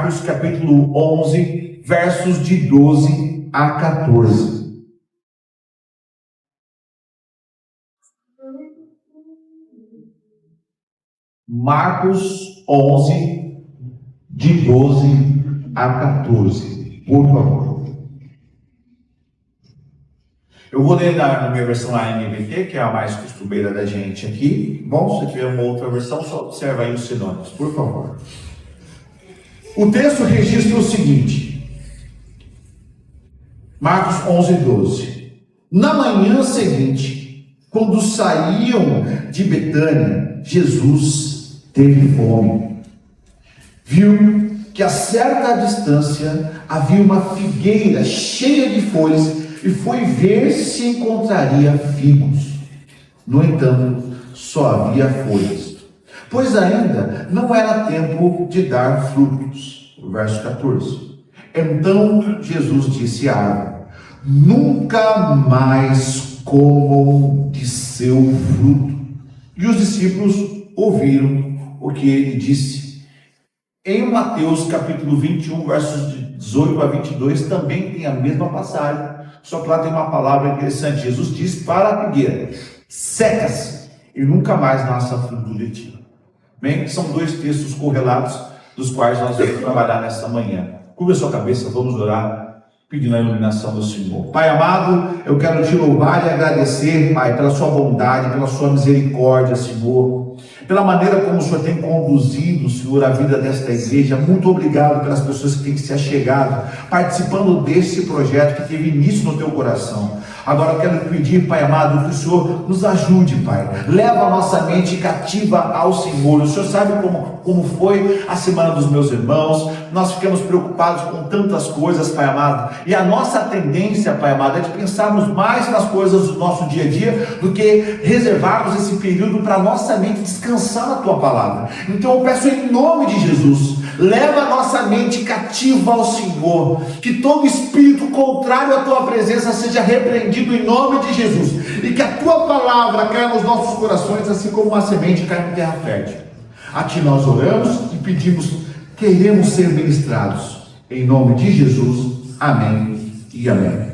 Marcos capítulo 11, versos de 12 a 14. Marcos 11, de 12 a 14, por favor. Eu vou ler na minha versão ANVT, que é a mais costumeira da gente aqui. Bom, se tiver uma outra versão, só observa aí os sinônimos, por favor. O texto registra o seguinte, Marcos 11, 12. Na manhã seguinte, quando saíam de Betânia, Jesus teve fome. Viu que a certa distância havia uma figueira cheia de folhas e foi ver se encontraria figos. No entanto, só havia folhas, pois ainda não era tempo de dar frutos. O verso 14. Então Jesus disse à árvore: nunca mais comam de seu fruto. E os discípulos ouviram o que ele disse. Em Mateus capítulo 21, versos de 18 a 22, também tem a mesma passagem, só que lá tem uma palavra interessante. Jesus diz para a figueira: seca-se e nunca mais nasça fruto de ti. Bem, são dois textos correlatos dos quais nós vamos trabalhar nessa manhã. Curva a sua cabeça, vamos orar, pedindo a iluminação do Senhor. Pai amado, eu quero te louvar e agradecer, Pai, pela sua bondade, pela sua misericórdia, Senhor, pela maneira como o Senhor tem conduzido, Senhor, a vida desta igreja. Muito obrigado pelas pessoas que têm se achegado, participando desse projeto que teve início no teu coração. Agora eu quero pedir, Pai amado, que o Senhor nos ajude, Pai. Leva a nossa mente cativa ao Senhor. O Senhor sabe como foi a semana dos meus irmãos. Nós ficamos preocupados com tantas coisas, Pai amado. E a nossa tendência, Pai amado, é de pensarmos mais nas coisas do nosso dia a dia do que reservarmos esse período para a nossa mente descansar na Tua Palavra. Então eu peço em nome de Jesus, leva a nossa mente cativa ao Senhor. Que todo espírito contrário à Tua presença seja repreendido em nome de Jesus, e que a Tua Palavra caia nos nossos corações, assim como uma semente cai em terra fértil. A Ti nós oramos e pedimos, queremos ser ministrados, em nome de Jesus, amém e amém.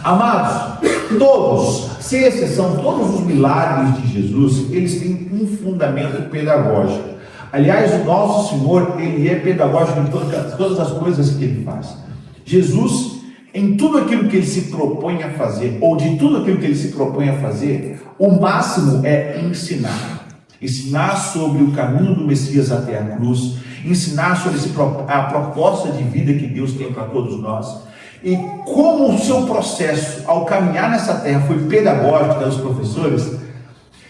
Amados, todos, sem exceção, todos os milagres de Jesus, eles têm um fundamento pedagógico. Aliás, o nosso Senhor, Ele é pedagógico em todas as coisas que Ele faz. Jesus, em tudo aquilo que Ele se propõe a fazer, ou de tudo aquilo que Ele se propõe a fazer, o máximo é ensinar. Ensinar sobre o caminho do Messias até a cruz, ensinar sobre a proposta de vida que Deus tem para todos nós. E como o seu processo ao caminhar nessa terra foi pedagógico dos professores,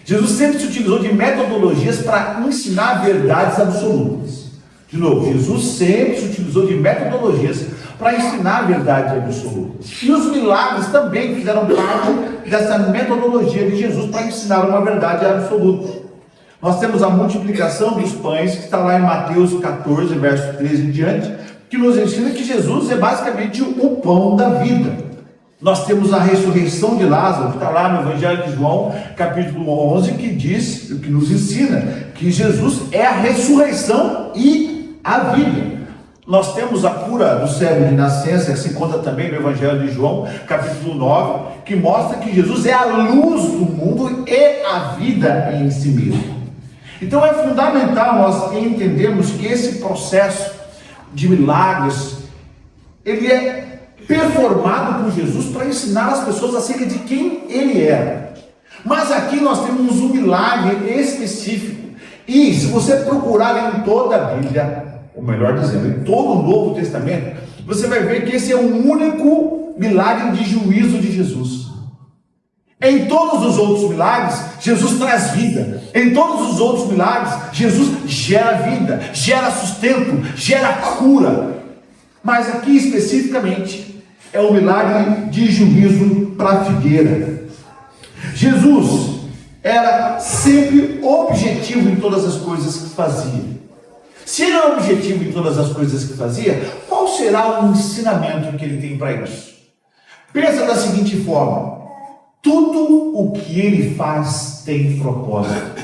Jesus sempre se utilizou de metodologias para ensinar verdades absolutas. De novo, Jesus sempre se utilizou de metodologias para ensinar verdades absolutas. E os milagres também fizeram parte dessa metodologia de Jesus para ensinar uma verdade absoluta. Nós temos a multiplicação dos pães, que está lá em Mateus 14, verso 13 em diante, que nos ensina que Jesus é basicamente o pão da vida. Nós temos a ressurreição de Lázaro, que está lá no Evangelho de João, capítulo 11, que diz, que nos ensina que Jesus é a ressurreição e a vida. Nós temos a cura do cego de nascença, que se encontra também no Evangelho de João, capítulo 9, que mostra que Jesus é a luz do mundo e a vida em si mesmo. Então é fundamental nós entendermos que esse processo de milagres, ele é performado por Jesus para ensinar as pessoas acerca de quem Ele era. Mas aqui nós temos um milagre específico. E se você procurar em toda a Bíblia, ou melhor dizendo, em todo o Novo Testamento, você vai ver que esse é o único milagre de juízo de Jesus. Em todos os outros milagres, Jesus traz vida. Em todos os outros milagres, Jesus gera vida, gera sustento, gera cura. Mas aqui especificamente é o milagre de juízo para a figueira. Jesus era sempre objetivo em todas as coisas que fazia. Se ele era objetivo em todas as coisas que fazia, qual será o ensinamento que ele tem para isso? Pensa da seguinte forma: tudo o que ele faz tem propósito.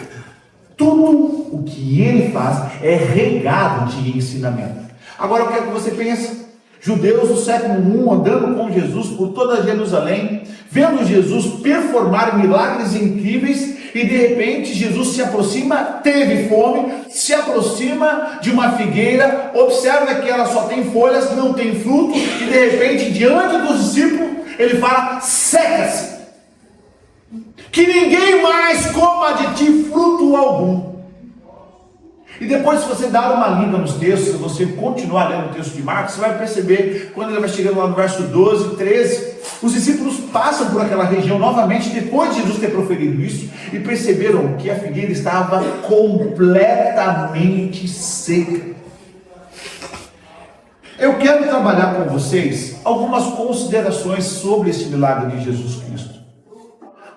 Tudo o que ele faz é regado de ensinamento. Agora eu quero que você pense, judeus do século I andando com Jesus por toda Jerusalém, vendo Jesus performar milagres incríveis, e de repente Jesus se aproxima, teve fome, se aproxima de uma figueira, observa que ela só tem folhas, não tem fruto, e de repente diante dos discípulos ele fala: seca-se, que ninguém mais coma de ti fruto algum. E depois, se você dar uma lida nos textos, se você continuar lendo o texto de Marcos, você vai perceber, quando ele vai chegando lá no verso 12, 13, os discípulos passam por aquela região novamente, depois de Jesus ter proferido isso, e perceberam que a figueira estava completamente seca. Eu quero trabalhar com vocês algumas considerações sobre esse milagre de Jesus Cristo.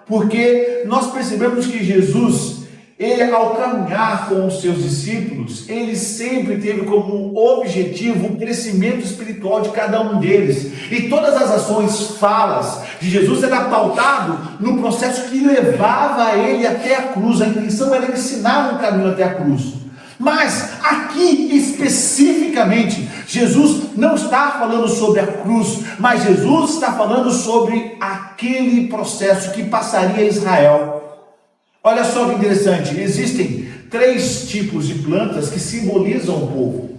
Porque nós percebemos que Jesus, ele, ao caminhar com os seus discípulos, ele sempre teve como objetivo o crescimento espiritual de cada um deles. E todas as ações, falas de Jesus era pautado no processo que levava ele até a cruz. A intenção era ensinar um caminho até a cruz. Mas aqui especificamente, Jesus não está falando sobre a cruz, mas Jesus está falando sobre aquele processo que passaria Israel. Olha só que interessante, existem 3 tipos de plantas que simbolizam o povo: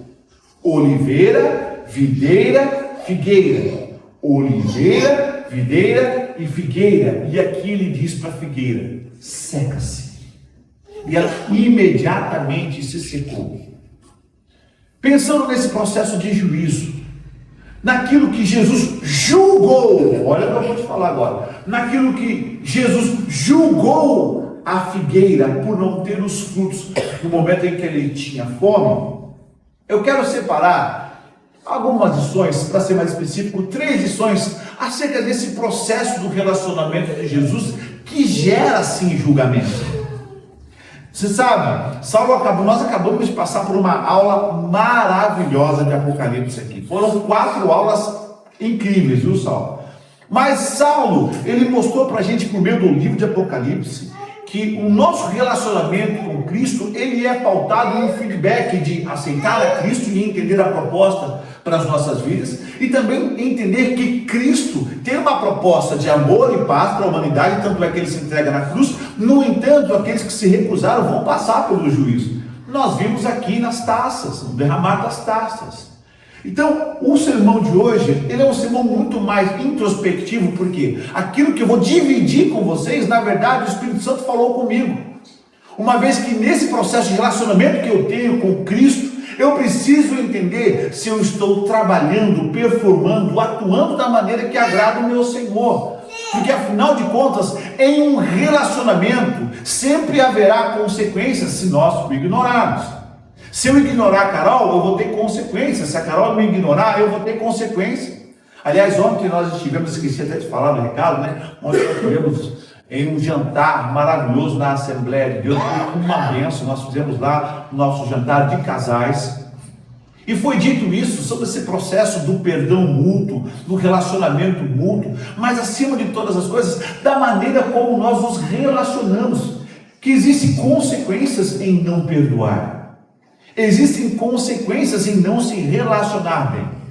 oliveira, videira, figueira. Oliveira, videira e figueira. E aqui ele diz para a figueira: seca-se. E ela imediatamente se secou. Pensando nesse processo de juízo, naquilo que Jesus julgou, olha o que eu vou te falar agora, naquilo que Jesus julgou a figueira por não ter os frutos no momento em que ele tinha fome, eu quero separar algumas lições, para ser mais específico, 3 lições acerca desse processo do relacionamento de Jesus que gera sim julgamento. Você sabe, nós acabamos de passar por uma aula maravilhosa de Apocalipse aqui. Foram 4 aulas incríveis, viu, Saulo? Mas Saulo, ele mostrou para a gente, por meio do livro de Apocalipse, que o nosso relacionamento com Cristo, ele é pautado em um feedback de aceitar a Cristo e entender a proposta para as nossas vidas, e também entender que Cristo tem uma proposta de amor e paz para a humanidade, tanto é que ele se entrega na cruz. No entanto, aqueles que se recusaram vão passar pelo juízo. Nós vimos aqui nas taças, no derramar das taças. Então, o sermão de hoje, ele é um sermão muito mais introspectivo, porque aquilo que eu vou dividir com vocês, na verdade, o Espírito Santo falou comigo. Uma vez que nesse processo de relacionamento que eu tenho com Cristo, eu preciso entender se eu estou trabalhando, performando, atuando da maneira que agrada o meu Senhor. Porque afinal de contas, em um relacionamento, sempre haverá consequências se nós o ignorarmos. Se eu ignorar a Carol, eu vou ter consequências. Se a Carol me ignorar, eu vou ter consequências. Aliás, ontem nós estivemos, esqueci até de falar no recado, né? Ontem nós estivemos em um jantar maravilhoso na Assembleia de Deus, foi uma bênção. Nós fizemos lá o nosso jantar de casais, e foi dito isso sobre esse processo do perdão mútuo, do relacionamento mútuo, mas acima de todas as coisas, da maneira como nós nos relacionamos, que existem consequências em não perdoar, existem consequências em não se relacionar bem.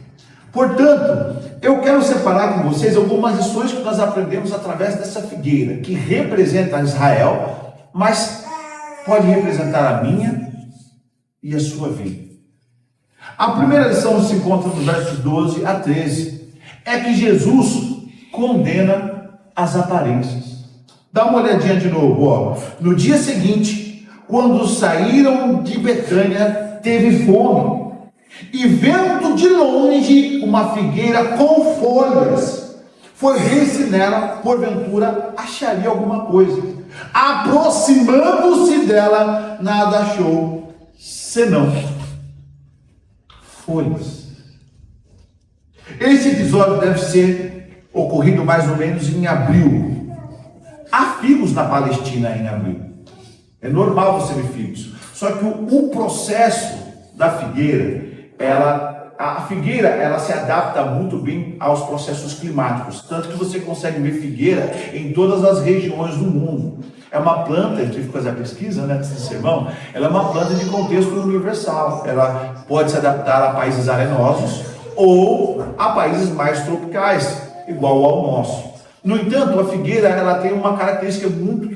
Portanto, eu quero separar com vocês algumas lições que nós aprendemos através dessa figueira, que representa Israel, mas pode representar a minha e a sua vida. A primeira lição se encontra nos versos 12 a 13, é que Jesus condena as aparências. Dá uma olhadinha de novo, ó. No dia seguinte, quando saíram de Betânia, teve fome. E vendo de longe uma figueira com folhas, foi ver se nela, porventura, acharia alguma coisa. Aproximando-se dela, nada achou, senão folhas. Esse episódio deve ser ocorrido mais ou menos em abril. Há figos na Palestina em abril. É normal você ver figos. Só que o processo da figueira, ela a figueira, ela se adapta muito bem aos processos climáticos, tanto que você consegue ver figueira em todas as regiões do mundo. É uma planta, eu tive que fazer a pesquisa, né, desse sermão, ela é uma planta de contexto universal. Ela pode se adaptar a países arenosos ou a países mais tropicais, igual ao nosso. No entanto, a figueira, ela tem uma característica muito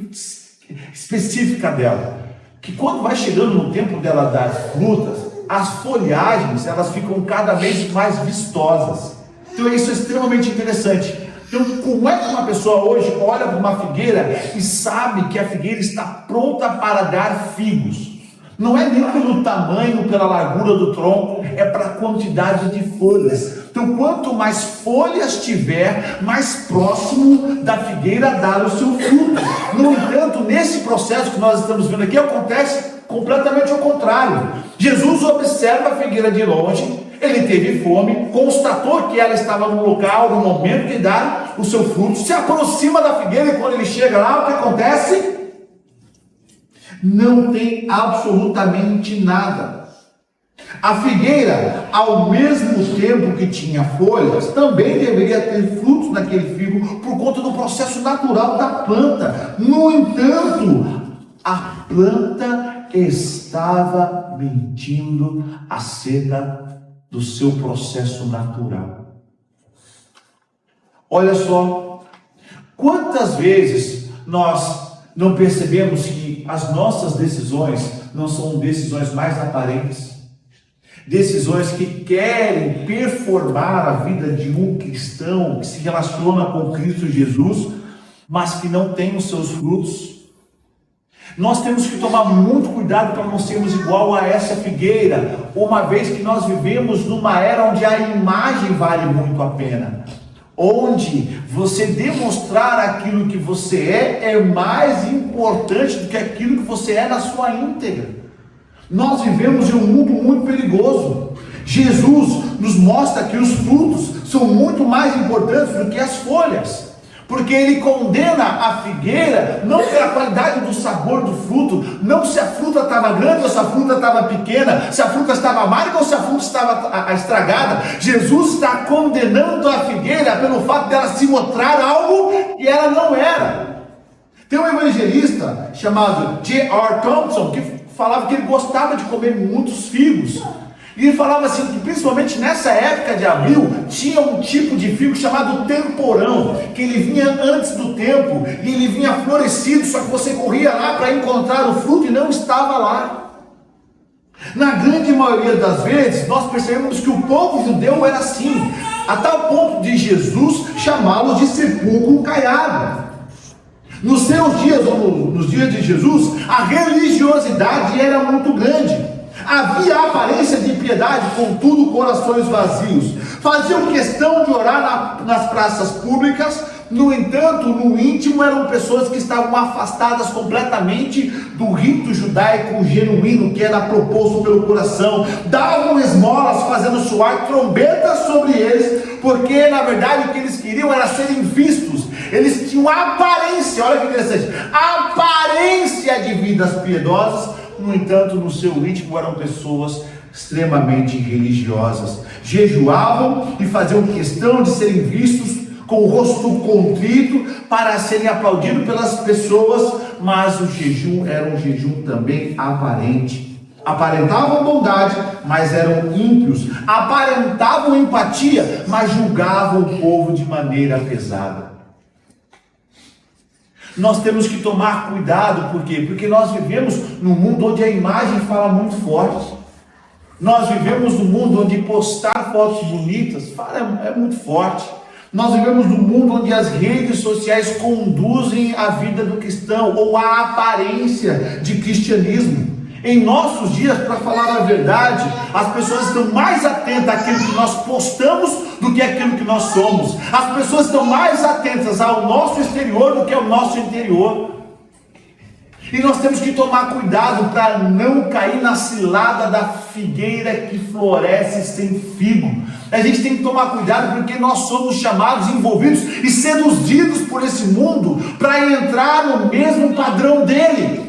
específica dela, que quando vai chegando no tempo dela dar frutas, as folhagens, elas ficam cada vez mais vistosas. Então isso é extremamente interessante. Então, como é que uma pessoa hoje olha para uma figueira e sabe que a figueira está pronta para dar figos? Não é nem pelo tamanho, pela largura do tronco, é para a quantidade de folhas. Então, quanto mais folhas tiver, mais próximo da figueira dar o seu fruto. No entanto, nesse processo que nós estamos vendo aqui, acontece completamente ao contrário. Jesus observa a figueira de longe, ele teve fome, constatou que ela estava no local, no momento de dar o seu fruto, se aproxima da figueira e quando ele chega lá, o que acontece? Não tem absolutamente nada. A figueira, ao mesmo tempo que tinha folhas, também deveria ter frutos naquele figo por conta do processo natural da planta. No entanto, a planta estava mentindo acerca do seu processo natural. Olha só, quantas vezes nós não percebemos que as nossas decisões não são decisões mais aparentes, decisões que querem performar a vida de um cristão que se relaciona com Cristo Jesus, mas que não tem os seus frutos. Nós temos que tomar muito cuidado para não sermos igual a essa figueira, uma vez que nós vivemos numa era onde a imagem vale muito a pena, onde você demonstrar aquilo que você é mais importante do que aquilo que você é na sua íntegra. Nós vivemos em um mundo muito perigoso. Jesus nos mostra que os frutos são muito mais importantes do que as folhas, porque ele condena a figueira não pela qualidade do sabor do fruto, não se a fruta estava grande ou se a fruta estava pequena, se a fruta estava amarga ou se a fruta estava estragada. Jesus está condenando a figueira pelo fato dela se mostrar algo que ela não era. Tem um evangelista chamado J.R. Thompson que falava que ele gostava de comer muitos figos. E ele falava assim, que principalmente nessa época de abril, tinha um tipo de figo chamado temporão, que ele vinha antes do tempo, e ele vinha florescido, só que você corria lá para encontrar o fruto e não estava lá. Na grande maioria das vezes, nós percebemos que o povo judeu era assim, a tal ponto de Jesus chamá-los de sepulcro caiado. Nos seus dias, ou nos dias de Jesus, a religiosidade era muito grande. Havia aparência de piedade, contudo corações vazios. Faziam questão de orar nas praças públicas, no entanto, no íntimo eram pessoas que estavam afastadas completamente do rito judaico genuíno que era proposto pelo coração. Davam esmolas fazendo soar trombetas sobre eles, porque na verdade o que eles queriam era serem vistos. Eles tinham aparência, olha que interessante, aparência de vidas piedosas. No entanto, no seu íntimo eram pessoas extremamente religiosas. Jejuavam e faziam questão de serem vistos com o rosto contrito para serem aplaudidos pelas pessoas, mas o jejum era um jejum também aparente. Aparentavam bondade, mas eram ímpios. Aparentavam empatia, mas julgavam o povo de maneira pesada. Nós temos que tomar cuidado, por quê? Porque nós vivemos num mundo onde a imagem fala muito forte. Nós vivemos num mundo onde postar fotos bonitas é muito forte. Nós vivemos num mundo onde as redes sociais conduzem a vida do cristão, ou a aparência de cristianismo. Em nossos dias, para falar a verdade, as pessoas estão mais atentas àquilo que nós postamos do que àquilo que nós somos. As pessoas estão mais atentas ao nosso exterior do que ao nosso interior. E nós temos que tomar cuidado para não cair na cilada da figueira que floresce sem figo. A gente tem que tomar cuidado porque nós somos chamados, envolvidos e seduzidos por esse mundo para entrar no mesmo padrão dele.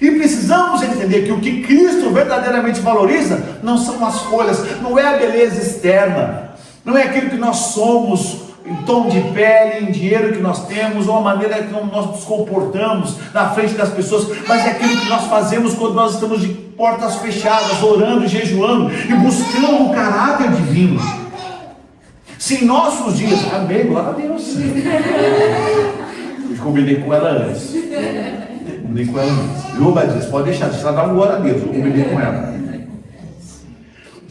E precisamos entender que o que Cristo verdadeiramente valoriza não são as folhas, não é a beleza externa, não é aquilo que nós somos, em tom de pele, em dinheiro que nós temos, ou a maneira como nós nos comportamos na frente das pessoas, mas é aquilo que nós fazemos quando nós estamos de portas fechadas, orando, jejuando e buscando o caráter divino. Se em nossos dias, amém, glória a Deus. Eu combinei com ela antes. Combinei com ela antes. Viu, Badias? Pode deixar, se ela dá um glória a Deus, eu combinei com ela.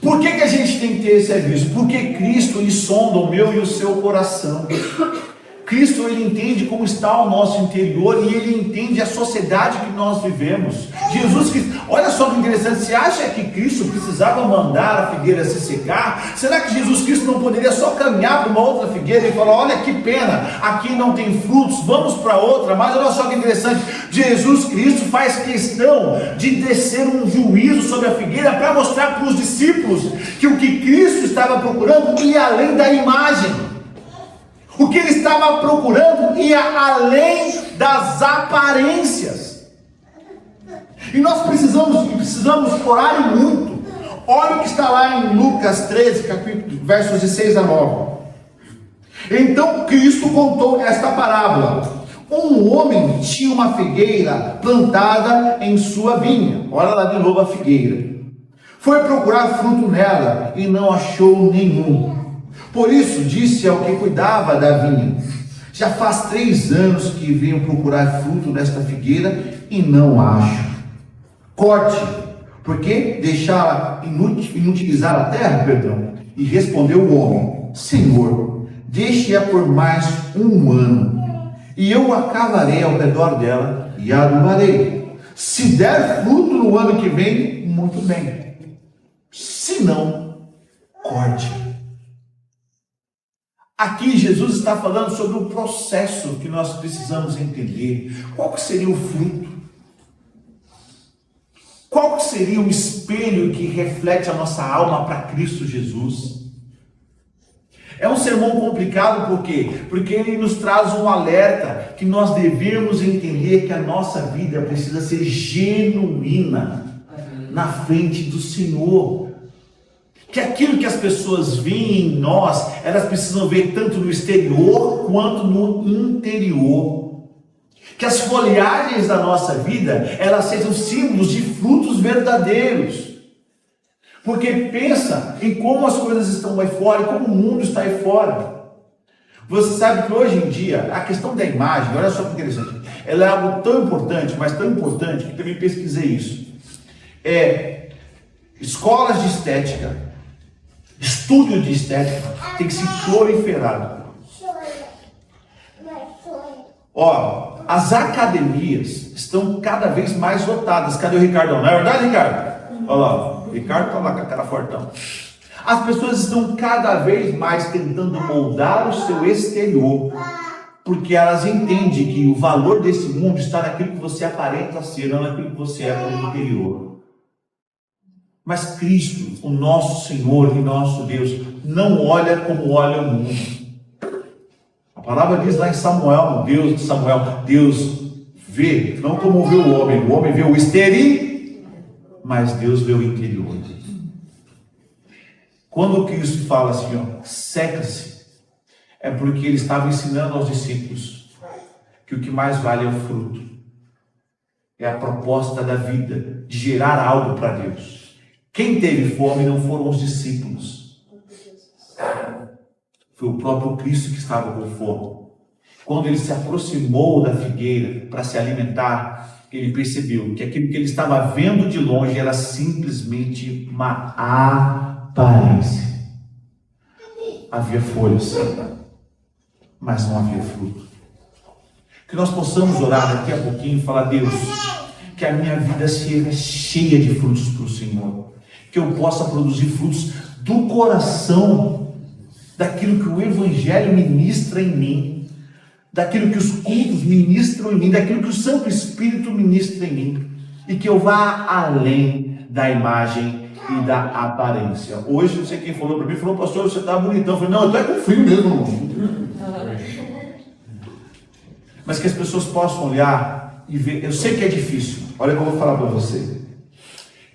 Por que a gente tem que ter esse aviso? Porque Cristo, ele sonda o meu e o seu coração. Cristo, ele entende como está o nosso interior e ele entende a sociedade que nós vivemos. Jesus Cristo, olha só que interessante, você acha que Cristo precisava mandar a figueira se secar? Será que Jesus Cristo não poderia só caminhar para uma outra figueira e falar, olha que pena, aqui não tem frutos, vamos para outra? Mas olha só que interessante, Jesus Cristo faz questão de descer um juízo sobre a figueira para mostrar para os discípulos que o que Cristo estava procurando ia além da imagem. O que ele estava procurando ia além das aparências. E nós precisamos orar muito. Olha o que está lá em Lucas 13, capítulo, versos de 6 a 9. Então Cristo contou esta parábola. Um homem tinha uma figueira plantada em sua vinha. Olha lá de novo a figueira. Foi procurar fruto nela e não achou nenhum. Por isso disse ao que cuidava da vinha, já faz 3 anos que venho procurar fruto nesta figueira e não acho. Corte, porque deixá-la inutilizar a terra, E respondeu o homem, Senhor, deixe-a por mais 1 ano, e eu a cavarei ao redor dela e a adubarei. Se der fruto no ano que vem, muito bem. Se não, corte. Aqui Jesus está falando sobre o processo que nós precisamos entender. Qual que seria o fruto? Qual que seria o espelho que reflete a nossa alma para Cristo Jesus? É um sermão complicado, por quê? Porque ele nos traz um alerta que nós devemos entender que a nossa vida precisa ser genuína na frente do Senhor. Que aquilo que as pessoas veem em nós, elas precisam ver tanto no exterior quanto no interior. Que as folhagens da nossa vida, elas sejam símbolos de frutos verdadeiros. Porque pensa em como as coisas estão aí fora, e como o mundo está aí fora. Você sabe que hoje em dia, a questão da imagem, olha só que interessante, ela é algo tão importante, mas tão importante, que também pesquisei isso. Escolas de estética, estúdio de estética tem que se proliferar. As academias estão cada vez mais lotadas. Cadê o Ricardão? Não é verdade, Ricardo? Olha lá, o Ricardo está lá com a cara fortão. As pessoas estão cada vez mais tentando moldar o seu exterior, porque elas entendem que o valor desse mundo está naquilo que você aparenta ser, não naquilo que você é no interior. Mas Cristo, o nosso Senhor e nosso Deus, não olha como olha o mundo. A palavra diz lá em Samuel, Deus vê, não como vê o homem vê o exterior, mas Deus vê o interior. Quando Cristo fala assim, seca-se, é porque ele estava ensinando aos discípulos que o que mais vale é o fruto, é a proposta da vida, de gerar algo para Deus. Quem teve fome não foram os discípulos, foi o próprio Cristo que estava com fome. Quando ele se aproximou da figueira para se alimentar, ele percebeu que aquilo que ele estava vendo de longe era simplesmente uma aparência. Havia folhas, mas não havia fruto. Que nós possamos orar daqui a pouquinho e falar, Deus, que a minha vida seja cheia de frutos para o Senhor. Que eu possa produzir frutos do coração, daquilo que o Evangelho ministra em mim, daquilo que os cultos ministram em mim, daquilo que o Santo Espírito ministra em mim, e que eu vá além da imagem e da aparência. Hoje, não sei quem falou para mim, falou, pastor, você está bonitão. Eu falei, não, eu estou com frio mesmo. Mas que as pessoas possam olhar e ver. Eu sei que é difícil. Olha o que eu vou falar para você.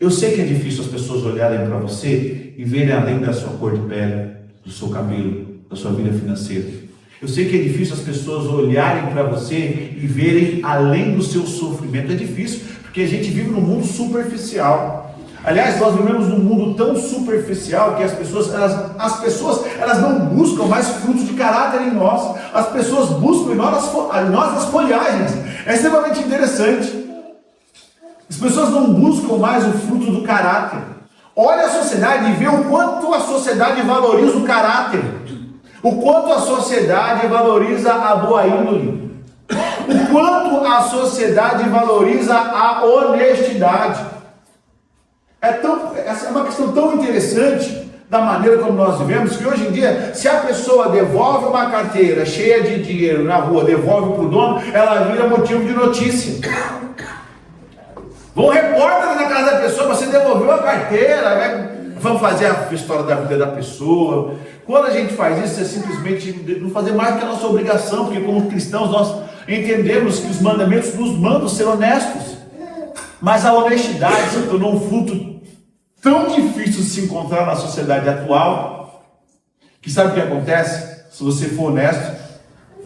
Eu sei que é difícil as pessoas olharem para você e verem além da sua cor de pele, do seu cabelo, da sua vida financeira. Eu sei que é difícil as pessoas olharem para você e verem além do seu sofrimento. É difícil, porque a gente vive num mundo superficial. Aliás, nós vivemos num mundo tão superficial que as pessoas elas não buscam mais frutos de caráter em nós. As pessoas buscam em nós as folhagens. É extremamente interessante. As pessoas não buscam mais o fruto do caráter. Olha a sociedade e vê o quanto a sociedade valoriza o caráter. O quanto a sociedade valoriza a boa índole. O quanto a sociedade valoriza a honestidade. Essa é uma questão tão interessante da maneira como nós vivemos, que hoje em dia, se a pessoa devolve uma carteira cheia de dinheiro na rua, devolve para o dono, ela vira motivo de notícia. Vão repórter na casa da pessoa, você devolveu a carteira, vamos fazer a história da vida da pessoa. Quando a gente faz isso, é simplesmente não fazer mais que a nossa obrigação, porque como cristãos nós entendemos que os mandamentos nos mandam ser honestos. Mas a honestidade se tornou um fruto tão difícil de se encontrar na sociedade atual, que sabe o que acontece? Se você for honesto,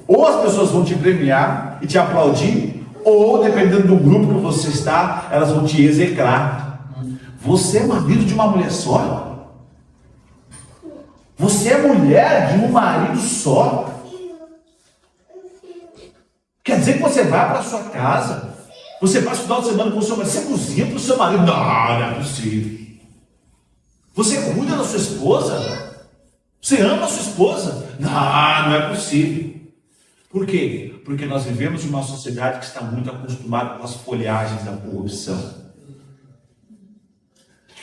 ou as pessoas vão te premiar e te aplaudir, ou dependendo do grupo que você está, elas vão te execrar. Você é marido de uma mulher só? Você é mulher de um marido só? Quer dizer que você vai para a sua casa, você passa o final de semana com o seu marido, você cozinha para o seu marido? Não é possível. Você cuida da sua esposa? Você ama a sua esposa? Não é possível. Por quê? Porque nós vivemos em uma sociedade que está muito acostumada com as folhagens da corrupção.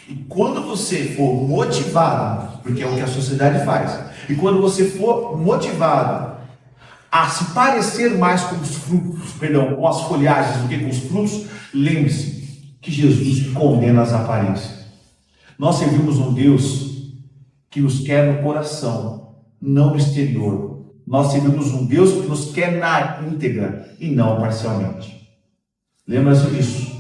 E quando você for motivado, porque é o que a sociedade faz, e quando você for motivado a se parecer mais com os frutos, com as folhagens do que com os frutos, lembre-se que Jesus condena as aparências. Nós servimos um Deus que nos quer no coração, não no exterior. Nós servimos um Deus que nos quer na íntegra e não parcialmente. Lembra-se disso.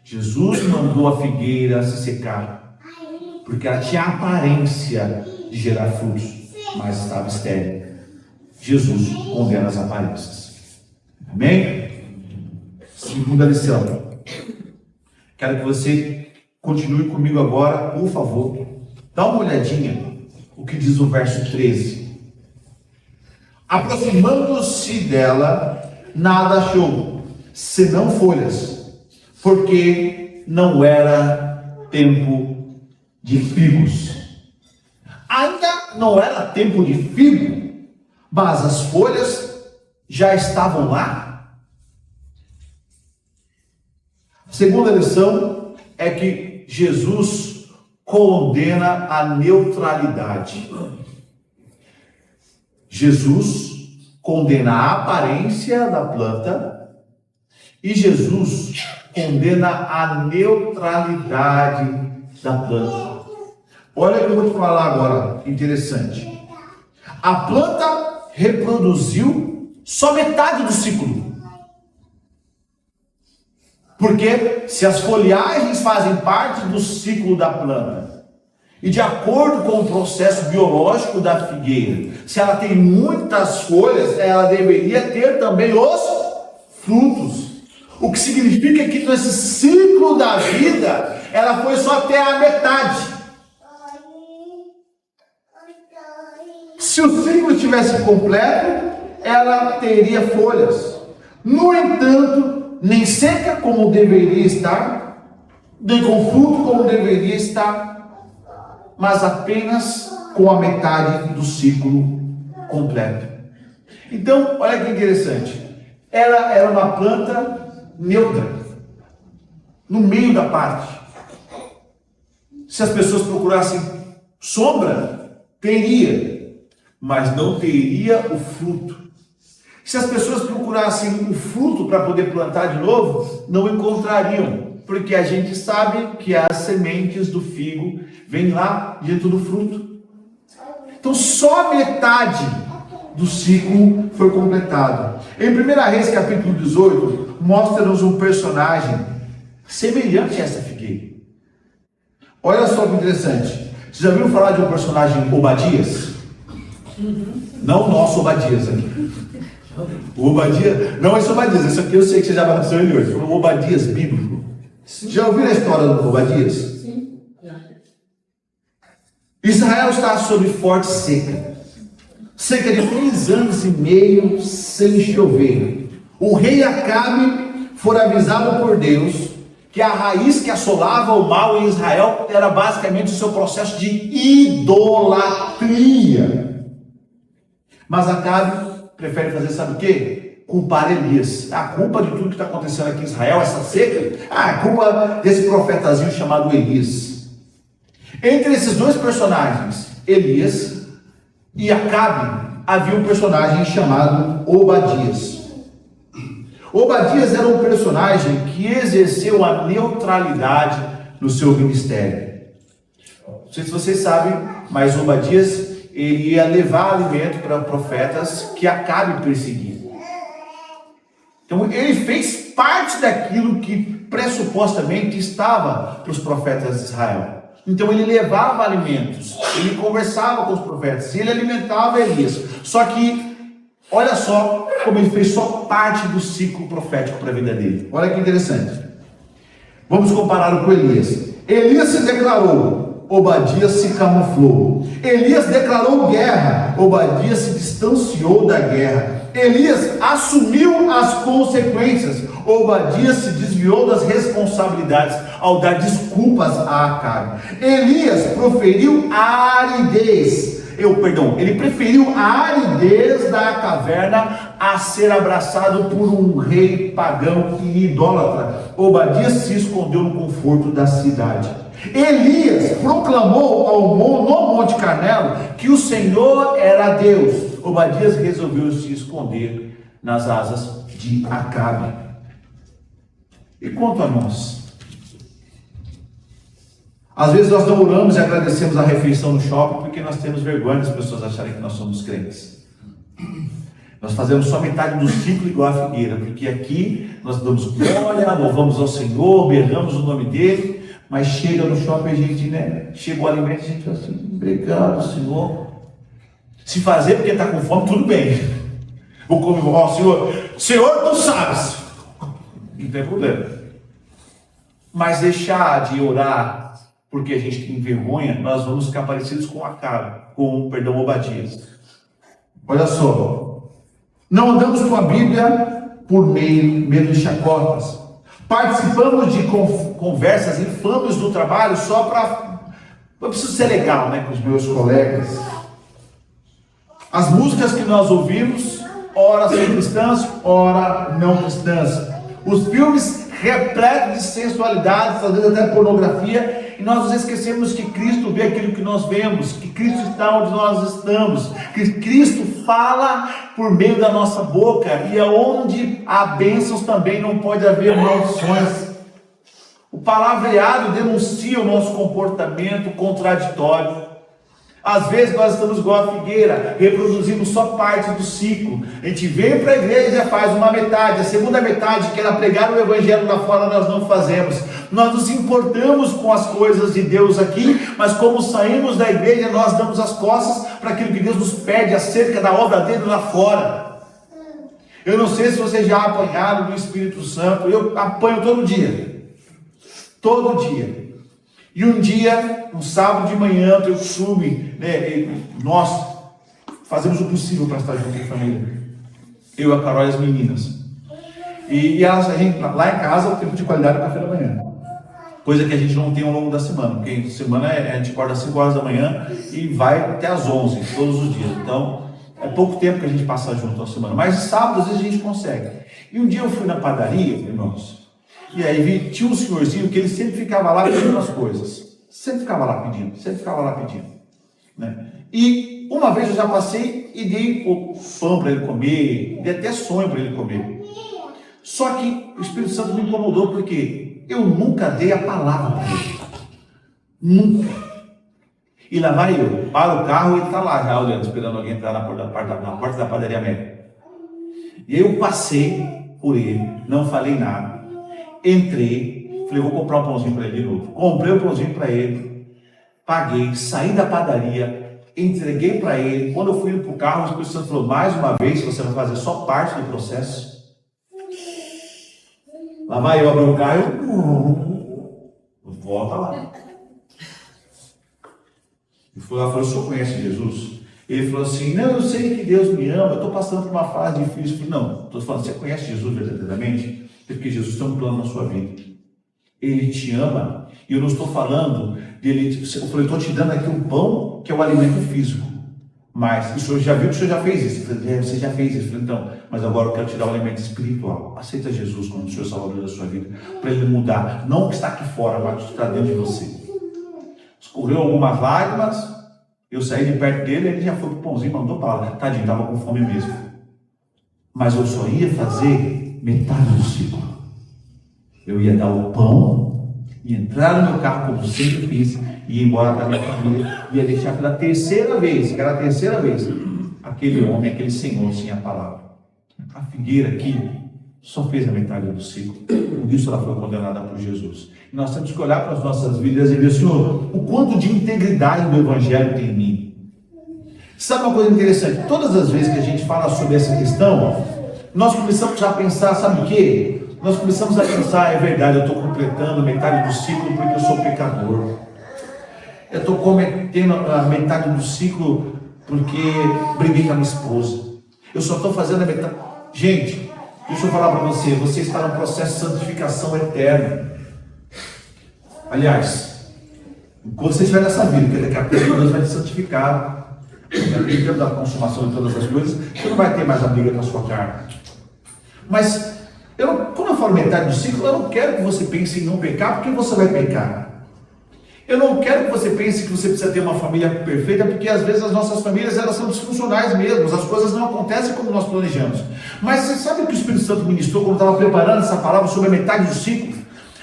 Jesus mandou a figueira se secar, porque ela tinha a aparência de gerar frutos, mas estava estéril. Jesus condena as aparências. Amém? Segunda lição. Quero que você continue comigo agora, por favor. Dá uma olhadinha o que diz o verso 13. Aproximando-se dela, nada achou, senão folhas, porque não era tempo de figos. Ainda não era tempo de figo, mas as folhas já estavam lá. A segunda lição é que Jesus condena a neutralidade. Jesus condena a aparência da planta e Jesus condena a neutralidade da planta. Olha o que eu vou te falar agora, interessante. A planta reproduziu só metade do ciclo. Porque se as folhagens fazem parte do ciclo da planta, e de acordo com o processo biológico da figueira, se ela tem muitas folhas, ela deveria ter também os frutos. O que significa que nesse ciclo da vida, ela foi só até a metade. Se o ciclo estivesse completo, ela teria folhas. No entanto, nem seca como deveria estar, nem com fruto como deveria estar, mas apenas com a metade do ciclo completo. Então, olha que interessante. Ela era uma planta neutra, no meio da parte. Se as pessoas procurassem sombra, teria, mas não teria o fruto. Se as pessoas procurassem o fruto para poder plantar de novo, não encontrariam, porque a gente sabe que as sementes do figo vêm lá dentro do fruto. Então só metade do ciclo foi completado. Em 1 Reis capítulo 18, mostra-nos um personagem semelhante a essa figueira. Olha só que interessante. Vocês já viram falar de um personagem Obadias? Não o nosso Obadias aqui. O Obadias, não esse Obadias, esse aqui eu sei que você já bateu ele hoje. O Obadias bíblico. Já ouviram a história do Obadias? Sim. Israel está sob forte seca. Cerca de 3 anos e meio sem chover. O rei Acabe foi avisado por Deus que a raiz que assolava o mal em Israel era basicamente o seu processo de idolatria. Mas Acabe prefere fazer, sabe o quê? Culpar Elias. A culpa de tudo que está acontecendo aqui em Israel, essa seca, a culpa desse profetazinho chamado Elias. Entre esses dois personagens, Elias e Acabe, havia um personagem chamado Obadias. Obadias era um personagem que exerceu a neutralidade no seu ministério. Não sei se vocês sabem, mas Obadias ele ia levar alimento para profetas que Acabe perseguia. Então ele fez parte daquilo que pressupostamente estava para os profetas de Israel. Então ele levava alimentos, ele conversava com os profetas, ele alimentava Elias. Só que, olha só como ele fez só parte do ciclo profético para a vida dele. Olha que interessante. Vamos compará-lo com Elias. Elias se declarou, Obadias se camuflou. Elias declarou guerra, Obadias se distanciou da guerra. Elias assumiu as consequências, Obadias se desviou das responsabilidades ao dar desculpas a Acabe. Elias proferiu a aridez. Ele preferiu a aridez da caverna a ser abraçado por um rei pagão e idólatra. Obadias se escondeu no conforto da cidade. Elias proclamou no Monte Carmelo que o Senhor era Deus. Obadias resolveu se esconder nas asas de Acabe. E quanto a nós? Às vezes nós não oramos e agradecemos a refeição no shopping porque nós temos vergonha das pessoas acharem que nós somos crentes. Nós fazemos só metade do ciclo igual a figueira, porque aqui nós damos glória, louvamos ao Senhor, berramos o nome dele, mas chega no shopping a gente, chega o alimento, a gente fala assim, obrigado Senhor. Se fazer porque está com fome, tudo bem. Vou comer, Senhor, tu sabes. Não tem problema. Mas deixar de orar porque a gente tem vergonha, nós vamos ficar parecidos com Acabe, Obadias. Olha só, não andamos com a Bíblia por medo de chacotas. Participamos de conversas infames do trabalho só para... Eu preciso ser legal, com os meus colegas. As músicas que nós ouvimos, ora são cristãs, ora não cristãs. Os filmes repletos de sensualidade, às vezes até pornografia, e nós nos esquecemos que Cristo vê aquilo que nós vemos, que Cristo está onde nós estamos, que Cristo fala por meio da nossa boca, e aonde há bênçãos também não pode haver maldições. O palavreado denuncia o nosso comportamento contraditório. Às vezes nós estamos igual a figueira, reproduzimos só parte do ciclo. A gente vem para a igreja, faz uma metade, a segunda metade, que era pregar o evangelho lá fora, nós não fazemos. Nós nos importamos com as coisas de Deus aqui, mas como saímos da igreja, nós damos as costas para aquilo que Deus nos pede acerca da obra dele lá fora. Eu não sei se vocês já apanharam do Espírito Santo, eu apanho todo dia. Todo dia. E um dia, um sábado de manhã, eu costume, nós fazemos o possível para estar junto com a família. Eu, a Carol e as meninas. E a gente, lá em casa, o tempo de qualidade é o café da manhã. Coisa que a gente não tem ao longo da semana. Porque semana a gente acorda às 5 horas da manhã e vai até às 11, todos os dias. Então, é pouco tempo que a gente passa junto na semana. Mas sábado, às vezes, a gente consegue. E um dia eu fui na padaria, irmãos. E aí tinha um senhorzinho que ele sempre ficava lá pedindo as coisas. Sempre ficava lá pedindo. E uma vez eu já passei e dei o pão para ele comer, dei até sonho para ele comer. Só que o Espírito Santo me incomodou porque eu nunca dei a palavra para ele. Nunca. E lá vai eu, para o carro e ele está lá já olhando, esperando alguém entrar na porta da padaria América. E aí eu passei por ele, não falei nada. Entrei, falei, vou comprar um pãozinho para ele de novo. Comprei o pãozinho para ele, paguei, saí da padaria, entreguei para ele. Quando eu fui indo para o carro, o Espírito Santo falou, mais uma vez, você vai fazer só parte do processo. Lá vai eu abrir o carro, volta lá. Eu fui lá e falei, o senhor conhece Jesus? Ele falou assim, não, eu sei que Deus me ama, eu estou passando por uma fase difícil. Eu falei, não, estou falando, você conhece Jesus verdadeiramente? Porque Jesus tem um plano na sua vida. Ele te ama, e eu não estou falando dele, eu falei, estou te dando aqui um pão, que é o alimento físico. Mas o senhor já viu que o senhor já fez isso? Eu falei, você já fez isso. Eu falei, então, mas agora eu quero te dar o alimento espiritual. Aceita Jesus como o Senhor Salvador da sua vida, para ele mudar, não o que está aqui fora, mas o que está dentro de você. Escorreu algumas lágrimas, eu saí de perto dele, ele já foi pro pãozinho, mandou para lá. Tadinho, estava com fome mesmo. Mas eu só ia fazer metade do ciclo. Eu ia dar o pão, ia entrar no meu carro, como sempre fiz, e ir embora da minha família, ia deixar pela terceira vez, que era a terceira vez, aquele homem, aquele senhor sem a palavra. A figueira aqui só fez a metade do ciclo, por isso ela foi condenada por Jesus. E nós temos que olhar para as nossas vidas e ver, Senhor, o quanto de integridade do Evangelho tem em mim. Sabe uma coisa interessante? Todas as vezes que a gente fala sobre essa questão, nós começamos a pensar, sabe o quê? Nós começamos a pensar, é verdade, eu estou completando metade do ciclo porque eu sou pecador. Eu estou cometendo a metade do ciclo porque briguei com a minha esposa. Eu só estou fazendo a metade. Gente, deixa eu falar para você, você está num processo de santificação eterna. Aliás, enquanto você estiver nessa vida, porque daqui a pouco Deus vai te santificar. Naquele tempo da consumação de todas as coisas, você não vai ter mais a briga com a sua carne. Mas, quando eu falo metade do ciclo, eu não quero que você pense em não pecar, porque você vai pecar. Eu não quero que você pense que você precisa ter uma família perfeita, porque às vezes as nossas famílias elas são disfuncionais mesmo, as coisas não acontecem como nós planejamos. Mas você sabe o que o Espírito Santo ministrou quando estava preparando essa palavra sobre a metade do ciclo?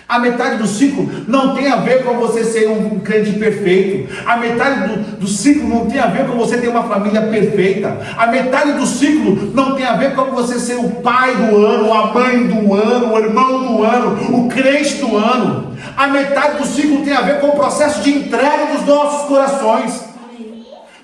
A metade do ciclo não tem a ver com você ser um crente perfeito. A metade do ciclo não tem a ver com você ter uma família perfeita. A metade do ciclo não tem a ver com você ser o pai do ano, a mãe do ano, o irmão do ano, o crente do ano. A metade do ciclo tem a ver com o processo de entrega dos nossos corações.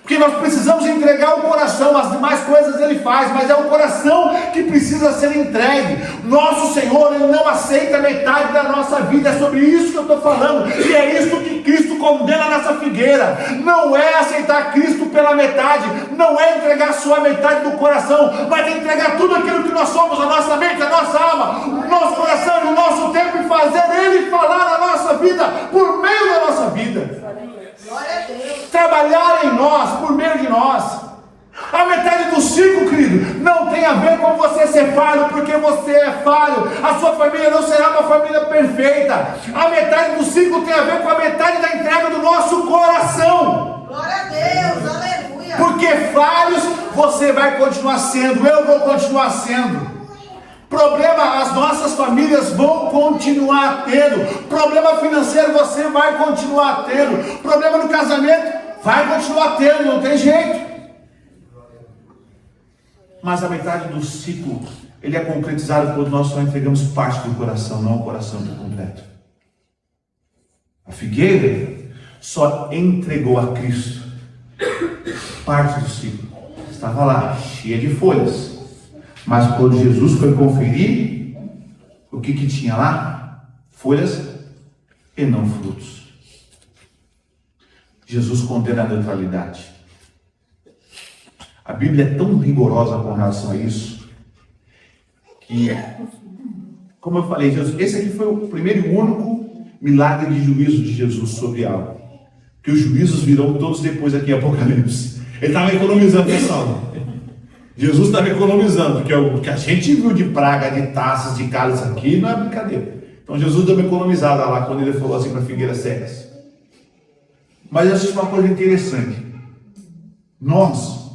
Porque nós precisamos entregar o coração, as demais coisas ele faz, mas é o coração que precisa ser entregue. Nosso Senhor, ele não aceita metade da nossa vida, é sobre isso que eu estou falando, e é isso que Cristo condena nessa figueira. Não é aceitar Cristo pela metade, não é entregar só a metade do coração, mas é entregar tudo aquilo que nós somos, a nossa mente, a nossa alma, o nosso coração e o nosso tempo, e fazer ele falar a nossa vida, por meio da nossa vida. Trabalhar em nós, por meio de nós. A metade do ciclo, querido, não tem a ver com você ser falho, porque você é falho. A sua família não será uma família perfeita. A metade do ciclo tem a ver com a metade da entrega do nosso coração. Glória a Deus, aleluia. Porque falhos você vai continuar sendo, eu vou continuar sendo. Problema, as nossas famílias vão continuar tendo. Problema financeiro você vai continuar tendo. Problema no casamento vai continuar tendo, não tem jeito. Mas a metade do ciclo, ele é concretizado quando nós só entregamos parte do coração, não o coração por completo. A figueira só entregou a Cristo parte do ciclo. Estava lá, cheia de folhas. Mas quando Jesus foi conferir, o que tinha lá? Folhas e não frutos. Jesus condena a neutralidade. A Bíblia é tão rigorosa com relação a isso, que, como eu falei, Jesus, esse aqui foi o primeiro e único milagre de juízo de Jesus sobre algo. Que os juízos virão todos depois aqui em Apocalipse. Ele estava economizando, pessoal. Jesus estava economizando, porque o que a gente viu de praga, de taças, de cálices aqui, não é brincadeira. Então Jesus deu uma economizada lá, quando ele falou assim para figueiras secas. Mas eu acho uma coisa interessante. Nós,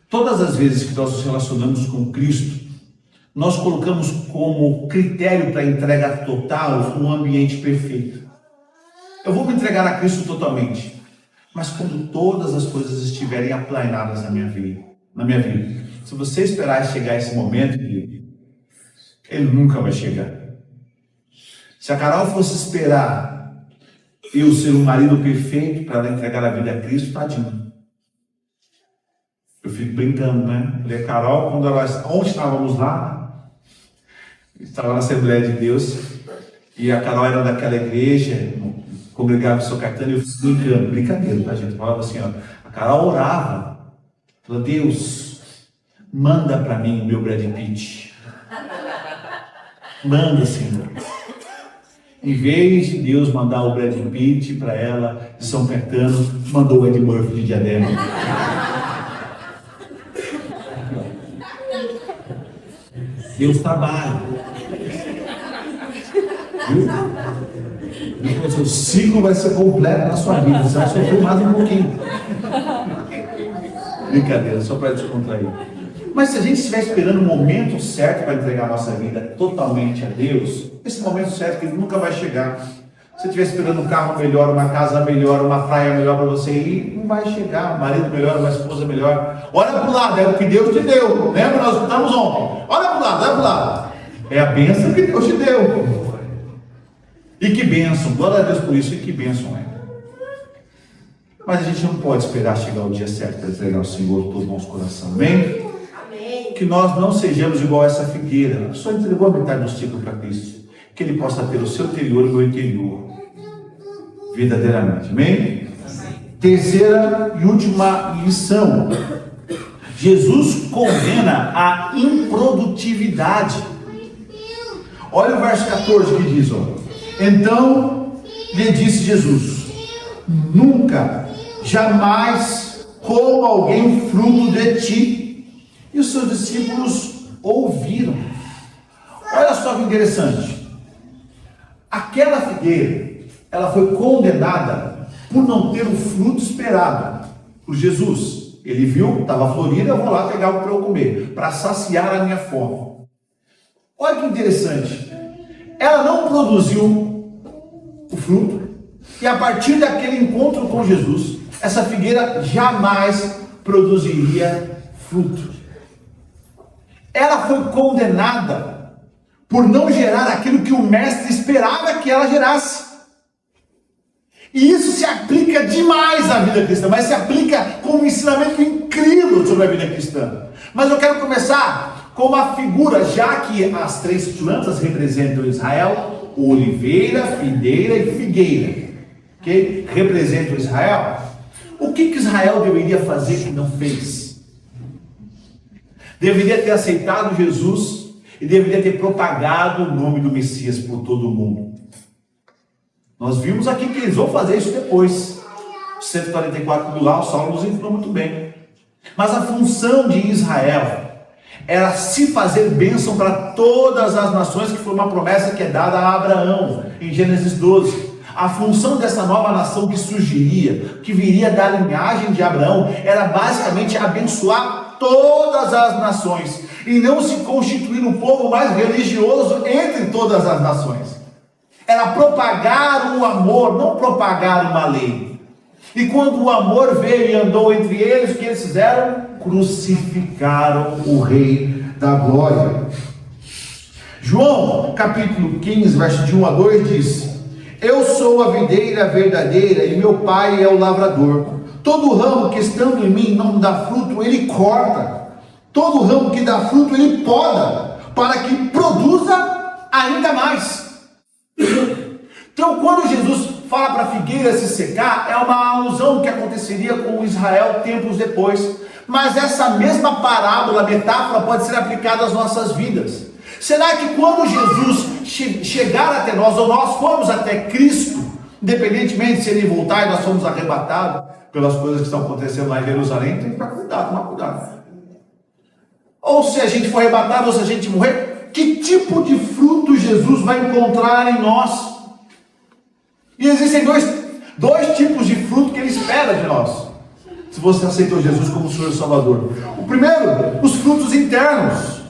todas as vezes que nós nos relacionamos com Cristo, nós colocamos como critério para entrega total um ambiente perfeito. Eu vou me entregar a Cristo totalmente. Mas quando todas as coisas estiverem aplainadas na minha vida, se você esperar chegar esse momento, ele nunca vai chegar. Se a Carol fosse esperar eu ser um marido perfeito para ela entregar a vida a Cristo, tadinho. Eu fico brincando, né? Falei, Carol, onde estávamos lá? Estava na Assembleia de Deus, e a Carol era daquela igreja, congregava em São Caetano, e eu fico brincando, brincadeira, tá, gente? Falava assim, ó, a Carol orava, falou, Deus, manda para mim o meu Brad Pitt. Manda, Senhor. Em vez de Deus mandar o Brad Pitt para ela de São Caetano, mandou o Ed Murphy de Diadema. Deus trabalha. Viu? O seu ciclo vai ser completo na sua vida. Você vai sofrer mais um pouquinho. Brincadeira, só para descontrair. Mas se a gente estiver esperando o momento certo para entregar a nossa vida totalmente a Deus, esse momento certo que ele nunca vai chegar. Se você estiver esperando um carro melhor, uma casa melhor, uma praia melhor para você ir, não vai chegar. Um marido melhor, uma esposa melhor. Olha para o lado, é o que Deus te deu. Lembra? Nós escutamos ontem. Olha para o lado, olha para o lado. É a bênção que Deus te deu. E que bênção. Glória a Deus por isso. E que bênção é. Mas a gente não pode esperar chegar o dia certo para entregar ao Senhor todo o nosso coração. Amém? Que nós não sejamos igual a essa figueira que só entregou a metade do ciclo para Cristo, que Ele possa ter o seu interior e o meu interior verdadeiramente, amém? Terceira e última lição: Jesus condena a improdutividade. Olha o verso 14 que diz, ó, então lhe disse Jesus, nunca, jamais coma alguém fruto de ti. E os seus discípulos ouviram. Olha só que interessante. Aquela figueira, ela foi condenada por não ter o fruto esperado por Jesus. Ele viu, estava florida, eu vou lá pegar algo para eu comer, para saciar a minha fome. Olha que interessante. Ela não produziu o fruto, e a partir daquele encontro com Jesus, essa figueira jamais produziria fruto. Ela foi condenada por não gerar aquilo que o mestre esperava que ela gerasse. E isso se aplica demais à vida cristã, mas se aplica com um ensinamento incrível sobre a vida cristã. Mas eu quero começar com uma figura, já que as três plantas representam Israel, oliveira, videira e figueira, que representam Israel. O que Israel deveria fazer que não fez? Deveria ter aceitado Jesus e deveria ter propagado o nome do Messias por todo o mundo. Nós vimos aqui que eles vão fazer isso depois. 144 mil lá, o Saulo nos ensinou muito bem. Mas a função de Israel era se fazer bênção para todas as nações, que foi uma promessa que é dada a Abraão, em Gênesis 12. A função dessa nova nação que surgiria, que viria da linhagem de Abraão, era basicamente abençoar todas as nações, e não se constituir um povo mais religioso entre todas as nações. Era propagar o amor, não propagar uma lei. E quando o amor veio e andou entre eles, o que eles fizeram? Crucificaram o Rei da Glória. João, capítulo 15, verso de 1 a 2 diz: eu sou a videira verdadeira e meu pai é o lavrador. Todo ramo que estando em mim não dá fruto, ele corta. Todo ramo que dá fruto, ele poda, para que produza ainda mais. Então, quando Jesus fala para a figueira se secar, é uma alusão que aconteceria com Israel tempos depois. Mas essa mesma parábola, metáfora, pode ser aplicada às nossas vidas. Será que quando Jesus chegar até nós, ou nós formos até Cristo, independentemente se ele voltar e nós somos arrebatados pelas coisas que estão acontecendo lá em Jerusalém, tem que tomar cuidado. Ou se a gente for arrebatado, ou se a gente morrer, que tipo de fruto Jesus vai encontrar em nós? E existem dois tipos de fruto que ele espera de nós, se você aceitou Jesus como Senhor e Salvador. O primeiro, os frutos internos.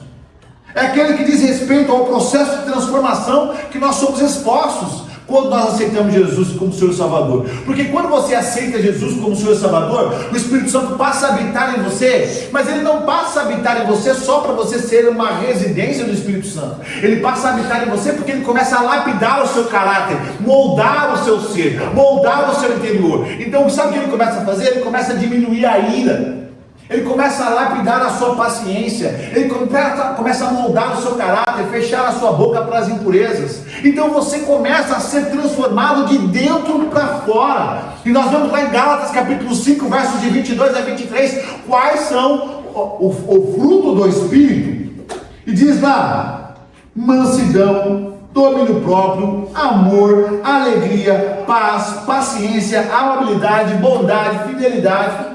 É aquele que diz respeito ao processo de transformação que nós somos expostos. quando nós aceitamos Jesus como Senhor e Salvador. Porque quando você aceita Jesus como Senhor e Salvador, o Espírito Santo passa a habitar em você, mas ele não passa a habitar em você só para você ser uma residência do Espírito Santo. Ele passa a habitar em você porque ele começa a lapidar o seu caráter, moldar o seu ser, moldar o seu interior. Então sabe o que ele começa a fazer? Ele começa a diminuir a ira. Ele começa a lapidar a sua paciência, ele começa a moldar o seu caráter, fechar a sua boca para as impurezas. Então você começa a ser transformado de dentro para fora. E nós vemos lá em Gálatas capítulo 5, versos de 22 a 23, quais são o fruto do Espírito. E diz lá: mansidão, domínio próprio, amor, alegria, paz, paciência, amabilidade, bondade, fidelidade.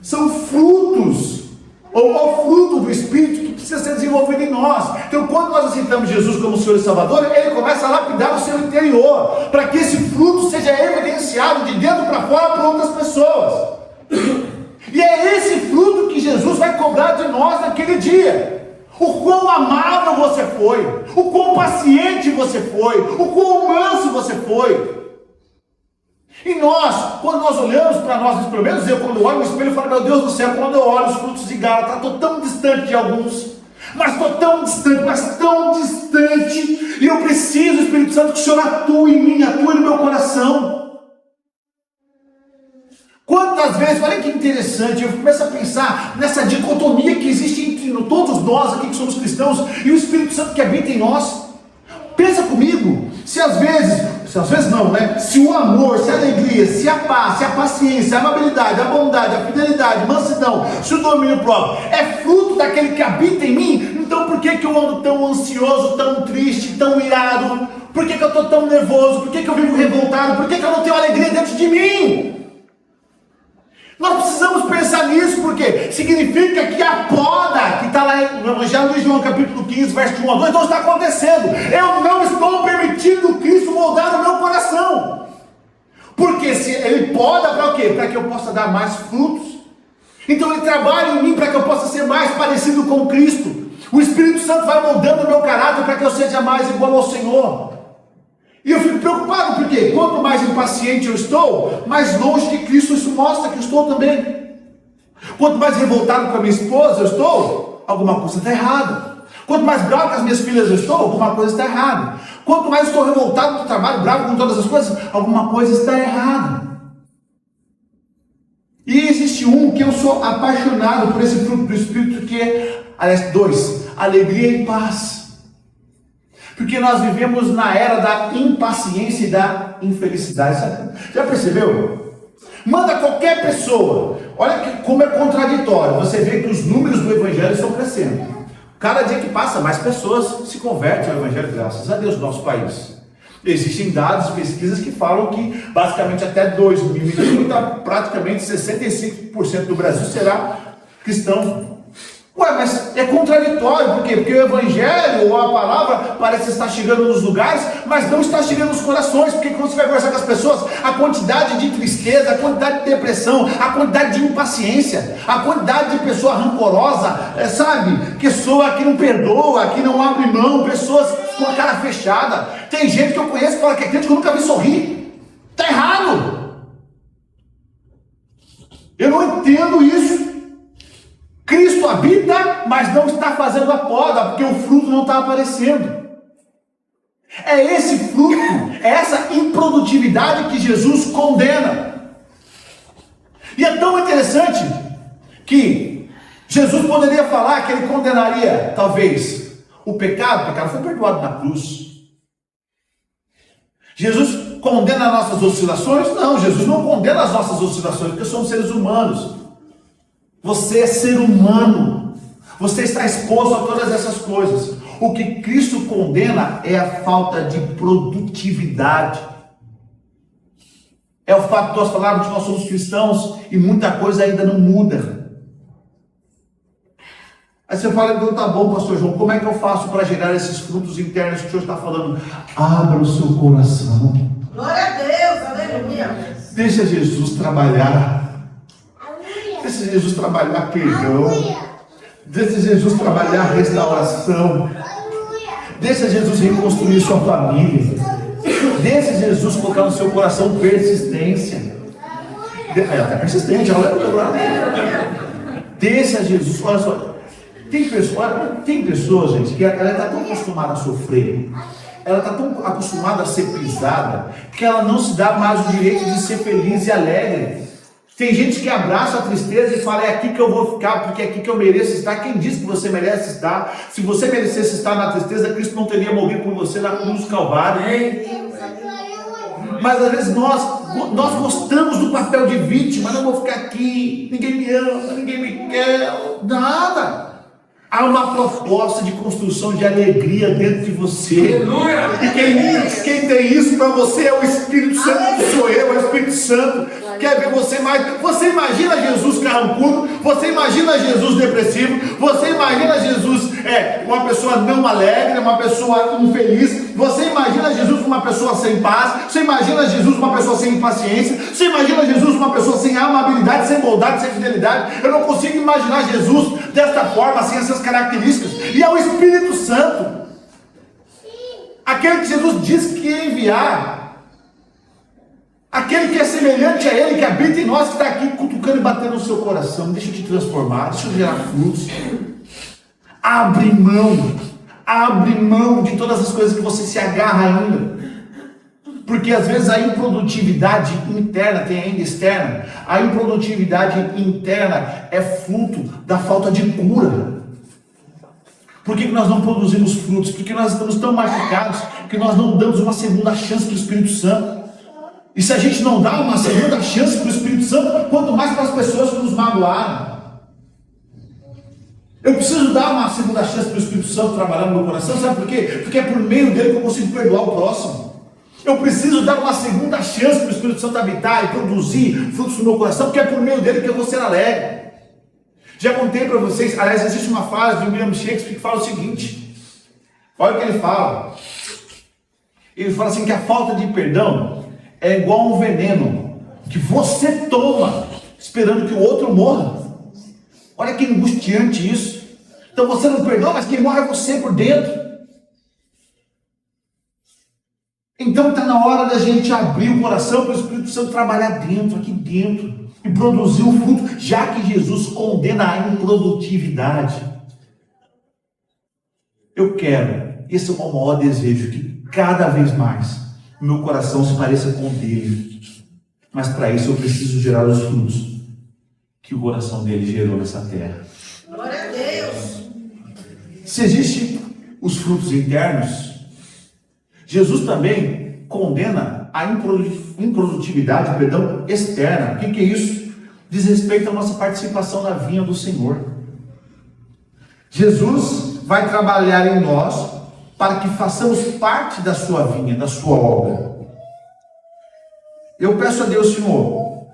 São frutos, ou o fruto do Espírito que precisa ser desenvolvido em nós. Então, quando nós aceitamos Jesus como Senhor e Salvador, ele começa a lapidar o seu interior, para que esse fruto seja evidenciado de dentro para fora para outras pessoas. E é esse fruto que Jesus vai cobrar de nós naquele dia. O quão amável você foi, o quão paciente você foi, o quão manso você foi. E nós, quando nós olhamos para nós, pelo menos eu, quando olho no espelho, eu falo: meu Deus do céu, quando eu olho os frutos de Gálatas, estou tão distante de alguns, mas estou tão distante, e eu preciso, Espírito Santo, que o Senhor atue em mim, atue no meu coração. Quantas vezes, olha que interessante, eu começo a pensar nessa dicotomia que existe entre todos nós aqui que somos cristãos e o Espírito Santo que habita em nós. Pensa comigo, se às vezes não, né? Se o amor, se a alegria, se a paz, se a paciência, a amabilidade, a bondade, a fidelidade, a mansidão, se o domínio próprio é fruto daquele que habita em mim, então por que eu ando tão ansioso, tão triste, tão irado? Por que eu estou tão nervoso? Por que eu vivo revoltado? Por que eu não tenho alegria dentro de mim? Nós precisamos pensar nisso, porque significa que a poda que está lá no Evangelho de João, capítulo 15, verso 1 a 2, não está acontecendo. Eu não estou permitindo Cristo moldar o meu coração. Porque se ele poda para o quê? Para que eu possa dar mais frutos. Então ele trabalha em mim para que eu possa ser mais parecido com Cristo. O Espírito Santo vai moldando o meu caráter para que eu seja mais igual ao Senhor. E eu fico preocupado, porque quanto mais impaciente eu estou, mais longe de Cristo isso mostra que eu estou também. Quanto mais revoltado com a minha esposa eu estou, alguma coisa está errada. Quanto mais bravo com as minhas filhas eu estou, alguma coisa está errada. Quanto mais estou revoltado com o trabalho, bravo com todas as coisas, alguma coisa está errada. E existe um que eu sou apaixonado por esse fruto do Espírito, que é, aliás, dois: alegria e paz. Porque nós vivemos na era da impaciência e da infelicidade. Já percebeu? Manda qualquer pessoa. Olha como é contraditório. Você vê que os números do Evangelho estão crescendo. Cada dia que passa, mais pessoas se convertem ao Evangelho, graças a Deus, no nosso país. Existem dados, pesquisas que falam que basicamente até 2030, praticamente 65% do Brasil será cristão. Ué, mas é contraditório, por quê? Porque o Evangelho ou a palavra parece estar chegando nos lugares, mas não está chegando nos corações, porque quando você vai conversar com as pessoas, a quantidade de tristeza, a quantidade de depressão, a quantidade de impaciência, a quantidade de pessoa rancorosa, sabe? Pessoa que não perdoa, que não abre mão, pessoas com a cara fechada. Tem gente que eu conheço que fala que é crente que eu nunca vi sorrir. Está errado. Eu não entendo isso. Cristo habita, mas não está fazendo a poda, porque o fruto não está aparecendo. É esse fruto, é essa improdutividade que Jesus condena. E é tão interessante que Jesus poderia falar que ele condenaria, talvez, o pecado foi perdoado na cruz. Jesus condena as nossas oscilações? Não, Jesus não condena as nossas oscilações, porque somos seres humanos. Você é ser humano, você está exposto a todas essas coisas. O que Cristo condena é a falta de produtividade. É o fato de nós falarmos que nós somos cristãos e muita coisa ainda não muda. Aí você fala: então tá bom, pastor João, como é que eu faço para gerar esses frutos internos que o senhor está falando? Abra o seu coração. Glória a Deus, aleluia. Deixa Jesus trabalhar. Deixa Jesus trabalhar perdão. Deixa Jesus trabalhar restauração. Deixa Jesus reconstruir sua família. Desse Jesus colocar no seu coração persistência. Ela está persistente, Desse a Jesus, olha só. Tem pessoas, gente, que ela está tão acostumada a sofrer, ela está tão acostumada a ser pisada, que ela não se dá mais o direito de ser feliz e alegre. Tem gente que abraça a tristeza e fala, é aqui que eu vou ficar, porque é aqui que eu mereço estar. Quem disse que você merece estar? Se você merecesse estar na tristeza, Cristo não teria morrido por você na cruz do Calvário. Mas às vezes nós gostamos do papel de vítima. Não vou ficar aqui, ninguém me ama, ninguém me quer, nada. Há uma proposta de construção de alegria dentro de você. E quem tem isso para você é o Espírito Santo, não sou eu, é o Espírito Santo. Quer ver você mais? Você imagina Jesus carrancudo, você imagina Jesus depressivo, você imagina Jesus uma pessoa não alegre, uma pessoa infeliz, você imagina Jesus uma pessoa sem paz, você imagina Jesus uma pessoa sem paciência, você imagina Jesus uma pessoa sem amabilidade, sem bondade, sem fidelidade. Eu não consigo imaginar Jesus desta forma, sem essas características. E é o Espírito Santo, aquele que Jesus disse que ia enviar, aquele que é semelhante a Ele, que habita em nós, que está aqui cutucando e batendo no seu coração. Deixa eu te transformar, deixa eu gerar frutos. Abre mão de todas as coisas que você se agarra ainda. Porque às vezes a improdutividade interna, tem ainda externa, a improdutividade interna é fruto da falta de cura. Por que nós não produzimos frutos? Porque nós estamos tão machucados que nós não damos uma segunda chance para o Espírito Santo. E se a gente não dá uma segunda chance para o Espírito Santo, quanto mais para as pessoas que nos magoaram. Eu preciso dar uma segunda chance para o Espírito Santo trabalhar no meu coração, sabe por quê? Porque é por meio dele que eu consigo perdoar o próximo. Eu preciso dar uma segunda chance para o Espírito Santo habitar e produzir frutos no meu coração, porque é por meio dele que eu vou ser alegre. Já contei para vocês, aliás, existe uma frase de William Shakespeare que fala o seguinte, olha o que ele fala. Ele fala assim que a falta de perdão é igual a um veneno que você toma esperando que o outro morra. Olha que angustiante isso. Então você não perdoa, mas quem morre é você por dentro. Então está na hora da gente abrir o coração para o Espírito Santo trabalhar dentro, aqui dentro, e produzir o fruto, já que Jesus condena a improdutividade. Eu quero, esse é o meu maior desejo, que cada vez mais o meu coração se pareça com o dele. Mas para isso eu preciso gerar os frutos que o coração dele gerou nessa terra. Glória a Deus. Se existem os frutos internos, Jesus também condena a improdutividade, externa. O que é isso? Diz respeito à nossa participação na vinha do Senhor. Jesus vai trabalhar em nós para que façamos parte da sua vinha, da sua obra. Eu peço a Deus, Senhor,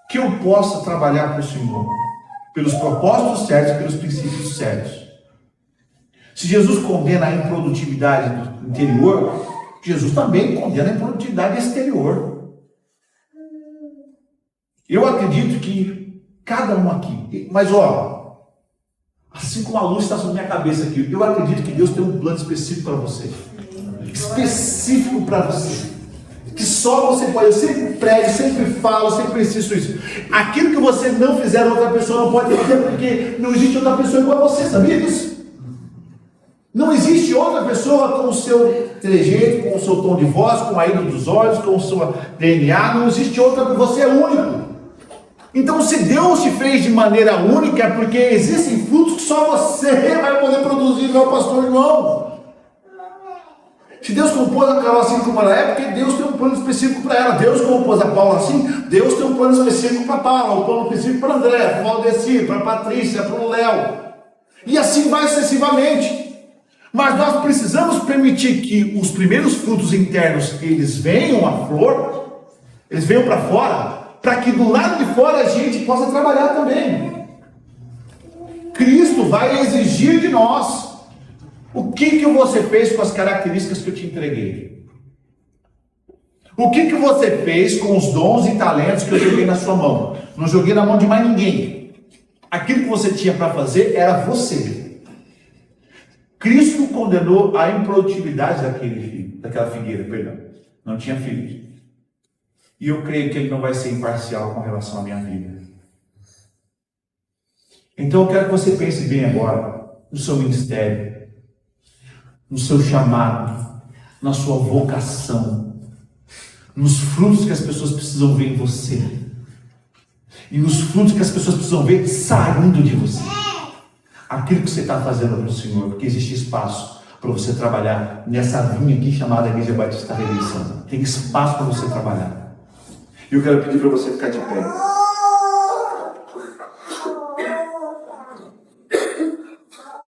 que eu possa trabalhar para o Senhor, pelos propósitos certos, pelos princípios certos. Se Jesus condena a improdutividade interior, Jesus também condena a improdutividade exterior. Eu acredito que cada um aqui, mas assim como a luz está sobre minha cabeça aqui, eu acredito que Deus tem um plano específico para você. Específico para você. Que só você pode. Eu sempre prego, sempre falo, sempre insisto isso. Aquilo que você não fizer, outra pessoa não pode fazer, porque não existe outra pessoa igual a você, sabia disso? Não existe outra pessoa com o seu trejeito, com o seu tom de voz, com a ídolo dos olhos, com o seu DNA, não existe outra, você é único. Então, se Deus te fez de maneira única, é porque existem frutos que só você vai poder produzir, meu pastor João. Se Deus compôs a Carol assim como ela é, porque Deus tem um plano específico para ela. Deus compôs a Paula assim, Deus tem um plano específico para a Paula, um plano específico para André, para o Valdeci, para a Patrícia, para o Léo. E assim vai sucessivamente. Mas nós precisamos permitir que os primeiros frutos internos, eles venham à flor, eles venham para fora, para que do lado de fora a gente possa trabalhar também. Cristo vai exigir de nós. O que você fez com as características que eu te entreguei? O que você fez com os dons e talentos que eu joguei na sua mão? Não joguei na mão de mais ninguém. Aquilo que você tinha para fazer era você. Cristo condenou a improdutividade daquela figueira, não tinha filhos. E eu creio que Ele não vai ser imparcial com relação à minha vida. Então eu quero que você pense bem agora no seu ministério, no seu chamado, na sua vocação, nos frutos que as pessoas precisam ver em você e nos frutos que as pessoas precisam ver saindo de você. Aquilo que você está fazendo para o Senhor, porque existe espaço para você trabalhar nessa vinha aqui chamada Igreja Batista Redenção. Tem espaço para você trabalhar. E eu quero pedir para você ficar de pé.